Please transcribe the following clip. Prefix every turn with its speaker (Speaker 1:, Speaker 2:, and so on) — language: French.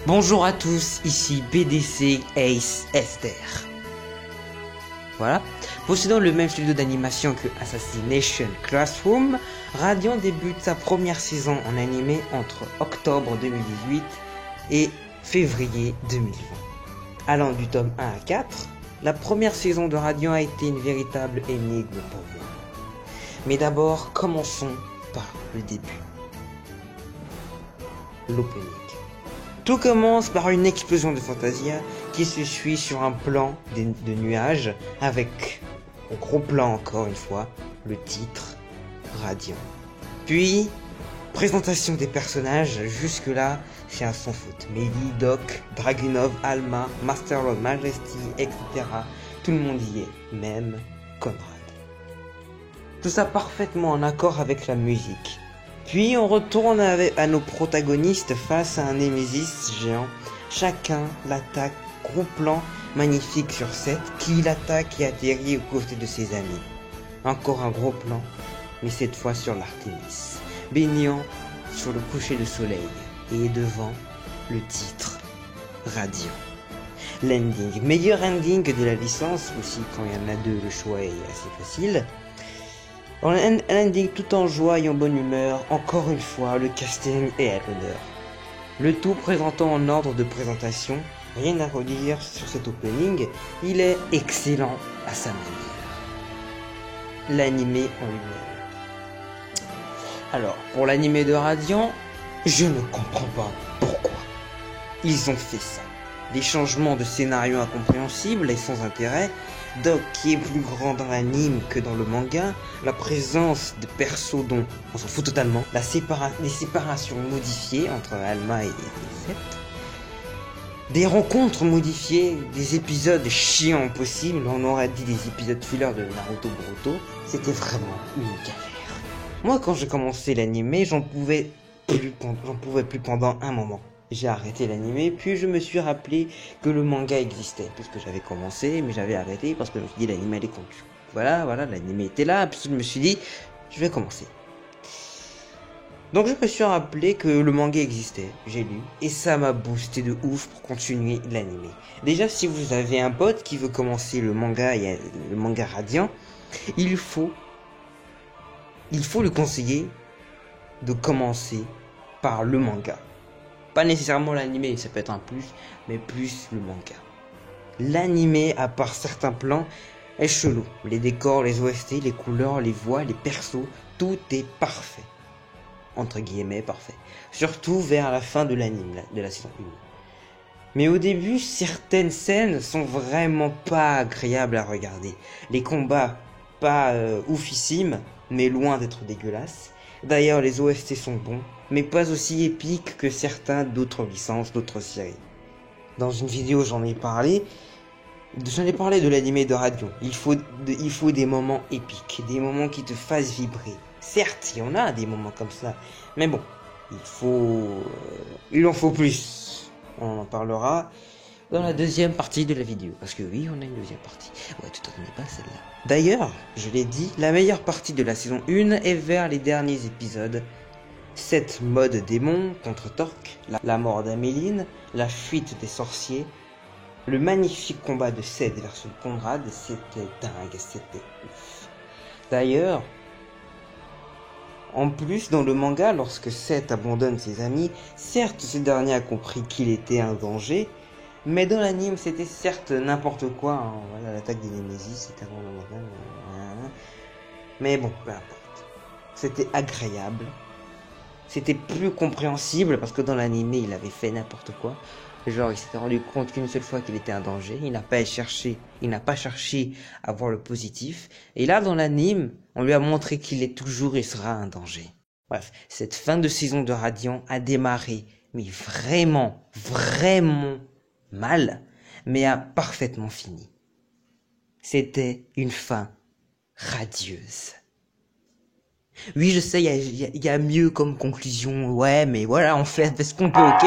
Speaker 1: Bonjour à tous, ici BDC Ace Esther. Voilà, possédant le même studio d'animation que Assassination Classroom, Radiant débute sa première saison en animé entre octobre 2018 et février 2020. Allant du tome 1 à 4, la première saison de Radiant a été une véritable énigme pour moi. Mais d'abord, commençons par le début. L'opening. Tout commence par une explosion de Fantasia qui se suit sur un plan de nuages avec, au gros plan encore une fois, le titre Radiant. Puis, présentation des personnages, jusque-là, c'est un sans faute. Mehdi, Doc, Dragunov, Alma, Master Lord Majesty, etc. Tout le monde y est, même Conrad. Tout ça parfaitement en accord avec la musique. Puis on retourne à nos protagonistes face à un Némésis géant. Chacun l'attaque, gros plan magnifique sur 7, qui l'attaque et atterrit aux côtés de ses amis. Encore un gros plan, mais cette fois sur l'Artémis, baignant sur le coucher de soleil, et devant le titre Radiant. L'ending, meilleur ending de la licence, aussi quand il y en a deux, le choix est assez facile. Un ending tout en joie et en bonne humeur, encore une fois, le casting est à l'honneur. Le tout présentant en ordre de présentation, rien à redire sur cet opening, il est excellent à sa manière. L'animé en lui-même. Alors, pour l'animé de Radiant, je ne comprends pas pourquoi ils ont fait ça. Des changements de scénario incompréhensibles et sans intérêt, Doc qui est plus grand dans l'anime que dans le manga, la présence de persos dont on s'en fout totalement, les séparations modifiées entre Alma et Seth, des rencontres modifiées, des épisodes chiants possibles, on aurait dit des épisodes filler de Naruto Boruto, c'était vraiment une galère. Moi quand j'ai commencé l'anime, j'en pouvais plus pendant un moment. J'ai arrêté l'animé, puis je me suis rappelé que le manga existait, puisque j'avais commencé, mais j'avais arrêté parce que je me suis dit l'animé allait conclure. Voilà, l'animé était là, puis je me suis dit, je vais commencer. Donc je me suis rappelé que le manga existait, j'ai lu, et ça m'a boosté de ouf pour continuer l'animé. Déjà, si vous avez un pote qui veut commencer le manga Radiant, il faut lui conseiller de commencer par le manga. Pas nécessairement l'animé, ça peut être un plus, mais plus le manga. L'animé, à part certains plans, est chelou. Les décors, les OST, les couleurs, les voix, les persos, tout est parfait. Entre guillemets, parfait. Surtout vers la fin de l'anime, de la saison 1. Mais au début, certaines scènes sont vraiment pas agréables à regarder. Les combats, pas oufissimes, mais loin d'être dégueulasses. D'ailleurs, les OST sont bons, mais pas aussi épiques que certains d'autres licences, d'autres séries. Dans une vidéo, j'en ai parlé de l'animé de Radiant. Il faut des moments épiques, des moments qui te fassent vibrer. Certes, il y en a des moments comme ça, mais bon, il en faut plus. On en parlera dans la deuxième partie de la vidéo, parce que oui, on a une deuxième partie. Ouais, tu t'attendais pas à celle-là. D'ailleurs, je l'ai dit, la meilleure partie de la saison 1 est vers les derniers épisodes. Cette mode démon contre Torque, la mort d'Améline, la fuite des sorciers, le magnifique combat de Seth versus Conrad, c'était dingue, c'était ouf. D'ailleurs, en plus, dans le manga, lorsque Seth abandonne ses amis, certes ce dernier a compris qu'il était un danger, mais dans l'anime c'était certes n'importe quoi, hein. Voilà, l'attaque des Némésis, c'était avant le manga, mais bon, peu importe. C'était agréable. C'était plus compréhensible parce que dans l'anime il avait fait n'importe quoi. Genre il s'était rendu compte qu'une seule fois qu'il était un danger, il n'a pas cherché à voir le positif. Et là dans l'anime, on lui a montré qu'il est toujours et sera un danger. Bref, cette fin de saison de Radiant a démarré, mais vraiment mal, mais a parfaitement fini. C'était une fin radieuse. Oui, je sais, il y a mieux comme conclusion, ouais, mais voilà, on fait ce qu'on peut, ok?